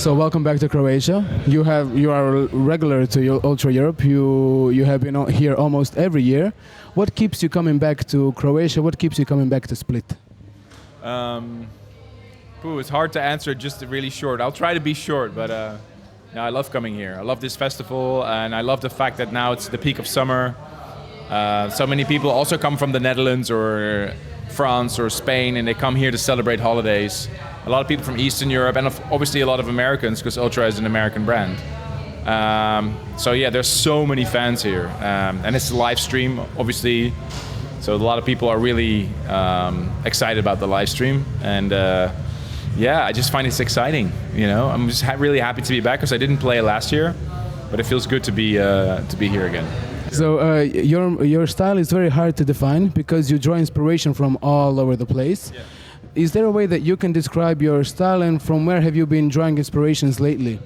So welcome back to Croatia. You are regular to Ultre Europe. You have been here almost every year. What keeps you coming back to Croatia? What keeps you coming back to Split? It's hard to answer just really short. I'll try to be short, but no, I love coming here. I love this festival, and I love the fact that now it's the peak of summer. So many people also come from the Netherlands or France or Spain, and they come here to celebrate holidays. A lot of people from Eastern Europe, and obviously a lot of Americans, because Ultra is an American brand. So yeah, there's so many fans here, and it's a live stream, obviously. So a lot of people are really excited about the live stream, and yeah, I just find it's exciting. You know, I'm just really happy to be back because I didn't play last year, but it feels good to be here again. So your style is very hard to define because you draw inspiration from all over the place. Yeah. Is there a way that you can describe your style, and from where have you been drawing inspirations lately?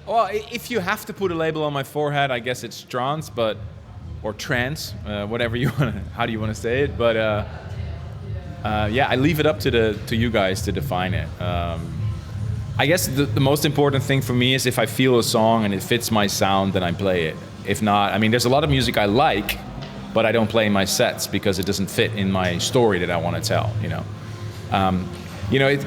Well, if you have to put a label on my forehead, I guess it's trance, or trance, whatever you want. How do you want to say it? But yeah, I leave it up to you guys to define it. I guess the most important thing for me is if I feel a song and it fits my sound, then I play it. If not, I mean, there's a lot of music I like, but I don't play in my sets because it doesn't fit in my story that I want to tell.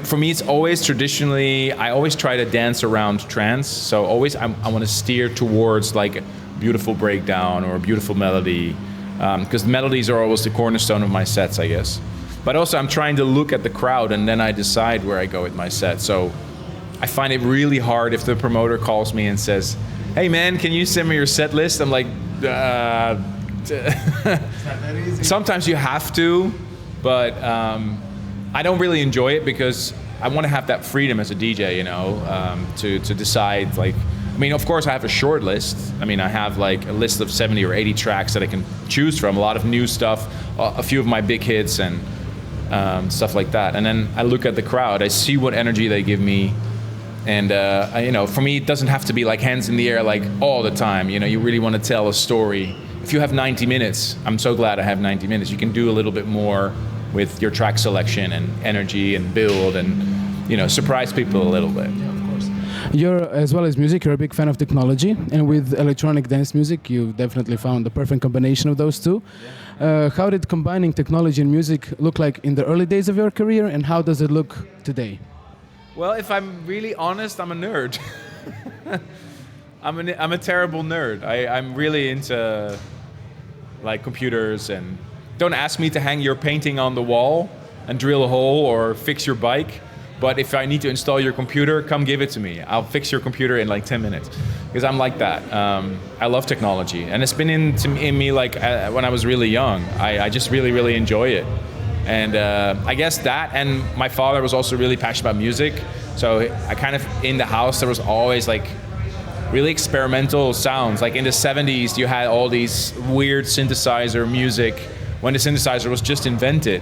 For me, it's always traditionally, I always try to dance around trance. So always I want to steer towards like a beautiful breakdown or a beautiful melody, because melodies are always the cornerstone of my sets, I guess. But also I'm trying to look at the crowd and then I decide where I go with my set. So I find it really hard if the promoter calls me and says, "Hey man, can you send me your set list?" I'm like, It's not that easy. sometimes you have to, but I don't really enjoy it because I want to have that freedom as a DJ, to decide. Like, I mean, of course I have a short list. I mean, I have like a list of 70 or 80 tracks that I can choose from, a lot of new stuff, a few of my big hits and stuff like that. And then I look at the crowd, I see what energy they give me. And, for me, it doesn't have to be like hands in the air, like all the time. You really want to tell a story. If you have 90 minutes, I'm so glad I have 90 minutes. You can do a little bit more with your track selection and energy and build and, surprise people a little bit. Yeah, of course. You're, as well as music, you're a big fan of technology. And with electronic dance music, you definitely found the perfect combination of those two. Yeah. How did combining technology and music look like in the early days of your career, and how does it look today? Well, if I'm really honest, I'm a nerd. I'm a terrible nerd. I'm really into like computers, and don't ask me to hang your painting on the wall and drill a hole or fix your bike. But if I need to install your computer, come give it to me. I'll fix your computer in like 10 minutes because I'm like that. I love technology, and it's been in me like when I was really young. I just really, really enjoy it. And I guess that, and my father was also really passionate about music. So I kind of, in the house, there was always like really experimental sounds. Like in the 70s, you had all these weird synthesizer music when the synthesizer was just invented.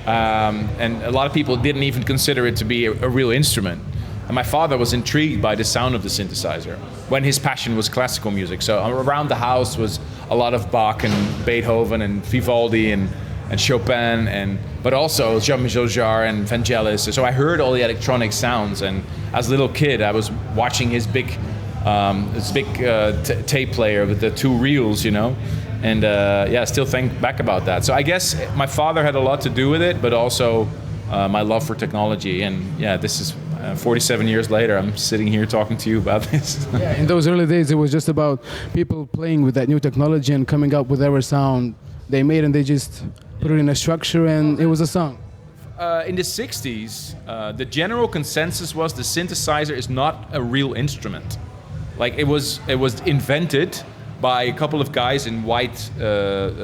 And a lot of people didn't even consider it to be a real instrument. And my father was intrigued by the sound of the synthesizer when his passion was classical music. So around the house was a lot of Bach and Beethoven and Vivaldi and Chopin, but also Jean-Michel Jarre and Vangelis. So I heard all the electronic sounds, and as a little kid, I was watching his big tape player with the two reels, and I still think back about that. So I guess my father had a lot to do with it, but also my love for technology. And yeah, this is 47 years later, I'm sitting here talking to you about this. Yeah, in those early days, it was just about people playing with that new technology and coming up with whatever sound they made, and they just put it in a structure, and it was a song. In the 60s, the general consensus was the synthesizer is not a real instrument. Like it was invented by a couple of guys in white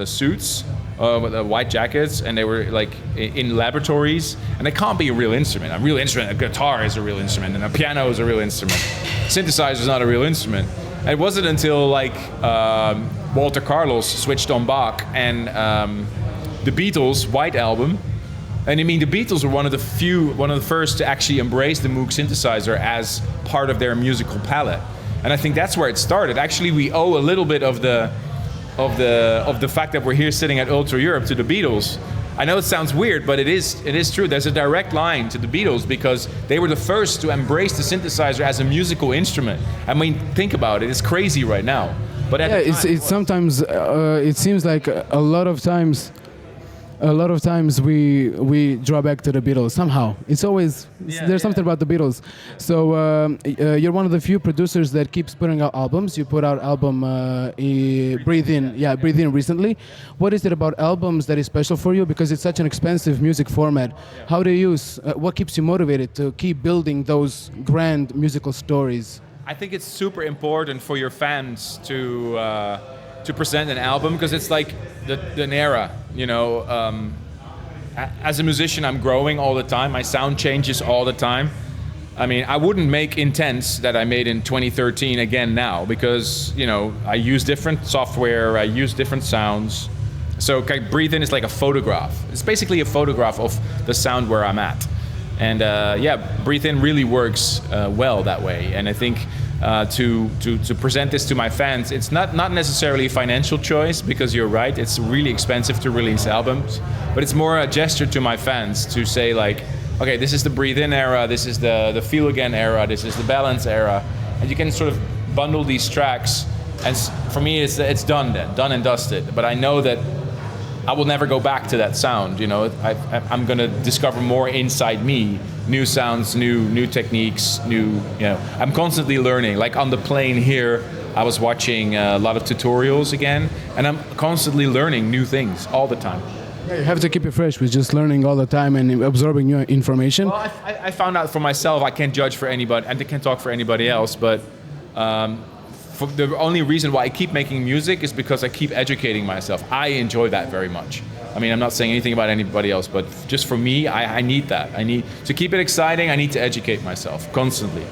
suits, with white jackets, and they were like in laboratories, and it can't be a real instrument. A real instrument, a guitar is a real instrument, and a piano is a real instrument. Synthesizer is not a real instrument. And it wasn't until like Walter Carlos switched on Bach and the Beatles' White Album. And I mean, the Beatles were one of the first to actually embrace the Moog synthesizer as part of their musical palette. And I think that's where it started. Actually, we owe a little bit of the fact that we're here sitting at Ultre Europe to the Beatles. I know it sounds weird, but it is true. There's a direct line to the Beatles because they were the first to embrace the synthesizer as a musical instrument. I mean, think about it. It's crazy right now. But at the time, it's sometimes it seems like a lot of times we draw back to the Beatles somehow. It's always there's something about the Beatles. So you're one of the few producers that keeps putting out albums. You put out album Breathe In recently. What is it about albums that is special for you? Because it's such an expensive music format. How do you use? What keeps you motivated to keep building those grand musical stories? I think it's super important for your fans to present an album because it's like an era, you know. As a musician, I'm growing all the time. My sound changes all the time. I mean, I wouldn't make Intense that I made in 2013 again now because, you know, I use different software, I use different sounds. So Breathe In is like a photograph. It's basically a photograph of the sound where I'm at. And Breathe In really works well that way. And I think to present this to my fans, it's not necessarily a financial choice because you're right, it's really expensive to release albums, but it's more a gesture to my fans to say like, okay, this is the Breathe In era, this is the Feel Again era, this is the Balance era, and you can sort of bundle these tracks. And for me, it's done then, done and dusted. But I know that I will never go back to that sound. You know, I'm going to discover more inside me, new sounds, new techniques, I'm constantly learning. Like on the plane here, I was watching a lot of tutorials again, and I'm constantly learning new things all the time. Yeah, you have to keep it fresh with just learning all the time and absorbing new information. Well, I found out for myself, I can't judge for anybody, and I can't talk for anybody else, but the only reason why I keep making music is because I keep educating myself. I enjoy that very much. I mean, I'm not saying anything about anybody else, but just for me, I need that. I need to keep it exciting. I need to educate myself constantly.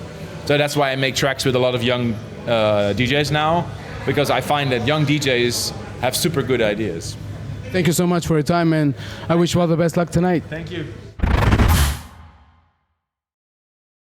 So that's why I make tracks with a lot of young DJs now, because I find that young DJs have super good ideas. Thank you so much for your time, and I wish you all the best luck tonight. Thank you.